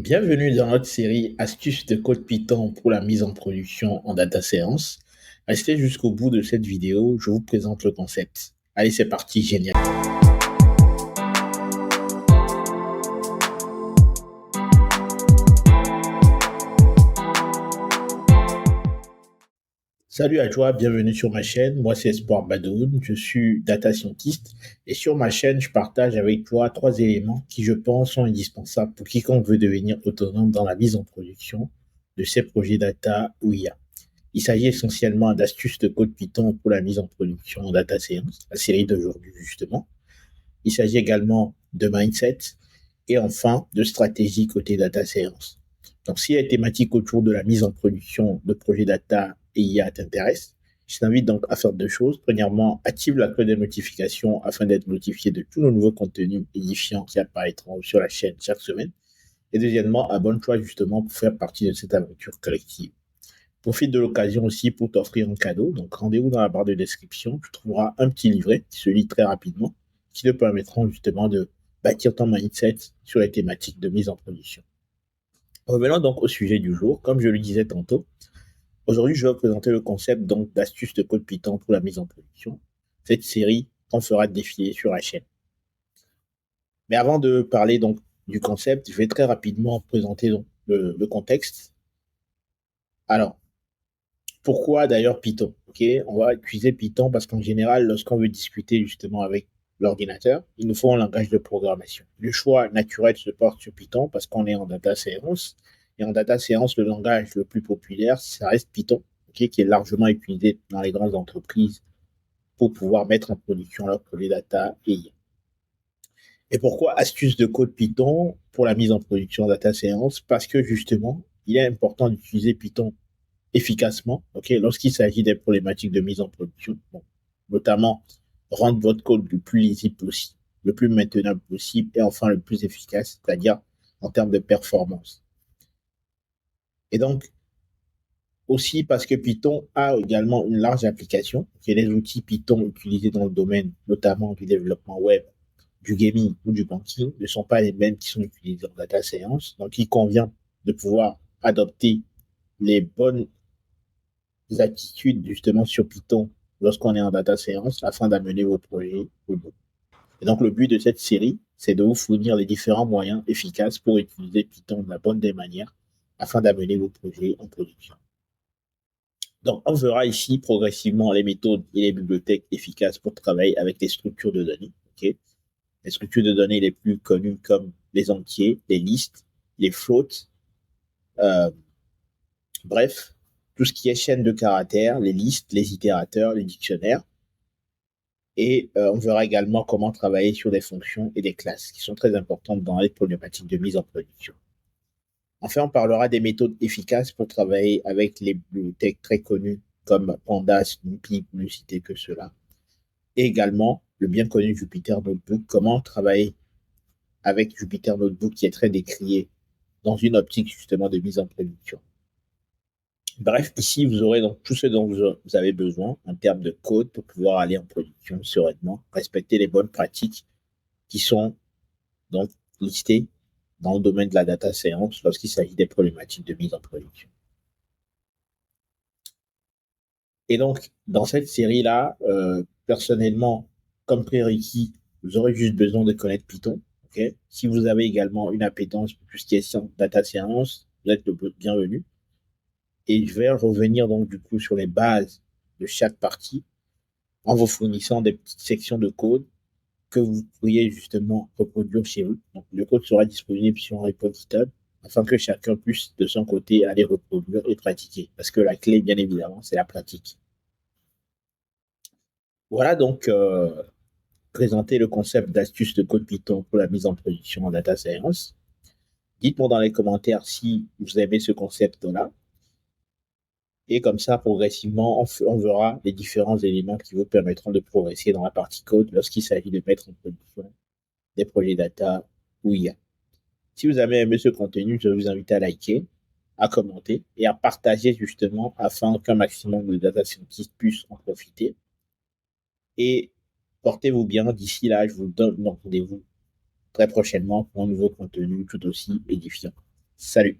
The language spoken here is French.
Bienvenue dans notre série Astuces de code Python pour la mise en production en data science. Restez jusqu'au bout de cette vidéo, je vous présente le concept. Allez, c'est parti, génial. Salut à toi, bienvenue sur ma chaîne. Moi, c'est Espoir Badoun, je suis data scientist et sur ma chaîne, je partage avec toi 3 éléments qui, je pense, sont indispensables pour quiconque veut devenir autonome dans la mise en production de ses projets data ou IA. Il s'agit essentiellement d'astuces de code Python pour la mise en production en data science, la série d'aujourd'hui justement. Il s'agit également de mindset et enfin de stratégie côté data science. Donc si les thématiques autour de la mise en production de projets data et IA t'intéressent, je t'invite donc à faire 2 choses. Premièrement, active la cloche de notification afin d'être notifié de tous nos nouveaux contenus édifiants qui apparaîtront sur la chaîne chaque semaine. Et deuxièmement, abonne-toi justement pour faire partie de cette aventure collective. Profite de l'occasion aussi pour t'offrir un cadeau. Donc, rendez-vous dans la barre de description. Tu trouveras un petit livret qui se lit très rapidement, qui te permettront justement de bâtir ton mindset sur les thématiques de mise en production. Revenons donc au sujet du jour. Comme je le disais tantôt, aujourd'hui, je vais vous présenter le concept donc d'astuces de code Python pour la mise en production. Cette série on fera défiler sur la chaîne. Mais avant de parler donc du concept, je vais très rapidement présenter donc le contexte. Alors, pourquoi d'ailleurs Python? Ok, on va utiliser Python parce qu'en général, lorsqu'on veut discuter justement avec l'ordinateur, il nous faut un langage de programmation. Le choix naturel se porte sur Python parce qu'on est en data science. Et en data science, le langage le plus populaire, ça reste Python, ok, qui est largement utilisé dans les grandes entreprises pour pouvoir mettre en production leurs projets data et IA. Et pourquoi astuce de code Python pour la mise en production data science? Parce que justement, il est important d'utiliser Python efficacement, ok, lorsqu'il s'agit des problématiques de mise en production, bon, notamment rendre votre code le plus lisible possible, le plus maintenable possible et enfin le plus efficace, c'est-à-dire en termes de performance. Et donc, aussi parce que Python a également une large application, et les outils Python utilisés dans le domaine, notamment du développement web, du gaming ou du banking, ne sont pas les mêmes qui sont utilisés en data science. Donc, il convient de pouvoir adopter les bonnes attitudes justement sur Python lorsqu'on est en data science afin d'amener vos projets au bout. Et donc, le but de cette série, c'est de vous fournir les différents moyens efficaces pour utiliser Python de la bonne des manières afin d'amener vos projets en production. Donc, on verra ici progressivement les méthodes et les bibliothèques efficaces pour travailler avec les structures de données. Okay, les structures de données les plus connues comme les entiers, les listes, les floats, euh, bref, tout ce qui est chaîne de caractères, les listes, les itérateurs, les dictionnaires. Et on verra également comment travailler sur des fonctions et des classes qui sont très importantes dans les problématiques de mise en production. Enfin, on parlera des méthodes efficaces pour travailler avec les bibliothèques très connues comme Pandas, NumPy, pour ne citer que cela. Et également le bien connu Jupyter Notebook, comment travailler avec Jupyter Notebook qui est très décrié dans une optique justement de mise en production. Bref, ici, vous aurez donc tout ce dont vous avez besoin en termes de code pour pouvoir aller en production sereinement, respecter les bonnes pratiques qui sont donc listées dans le domaine de la data science lorsqu'il s'agit des problématiques de mise en production. Et donc, dans cette série-là, personnellement, comme prérequis, vous aurez juste besoin de connaître Python. Okay, si vous avez également une appétence pour tout ce qui est data science, vous êtes le bienvenu. Et je vais revenir donc du coup sur les bases de chaque partie en vous fournissant des petites sections de code que vous pourriez justement reproduire chez vous. Donc, le code sera disponible sur un repo GitHub afin que chacun puisse de son côté aller reproduire et pratiquer. Parce que la clé, bien évidemment, c'est la pratique. Voilà donc présenter le concept d'astuce de code Python pour la mise en production en data science. Dites-moi dans les commentaires si vous aimez ce concept-là. Et comme ça, progressivement, on verra les différents éléments qui vous permettront de progresser dans la partie code lorsqu'il s'agit de mettre en production des projets data ou IA. Si vous avez aimé ce contenu, je vous invite à liker, à commenter et à partager justement afin qu'un maximum de data scientists puissent en profiter. Et portez-vous bien. D'ici là, je vous donne rendez-vous très prochainement pour un nouveau contenu tout aussi édifiant. Salut.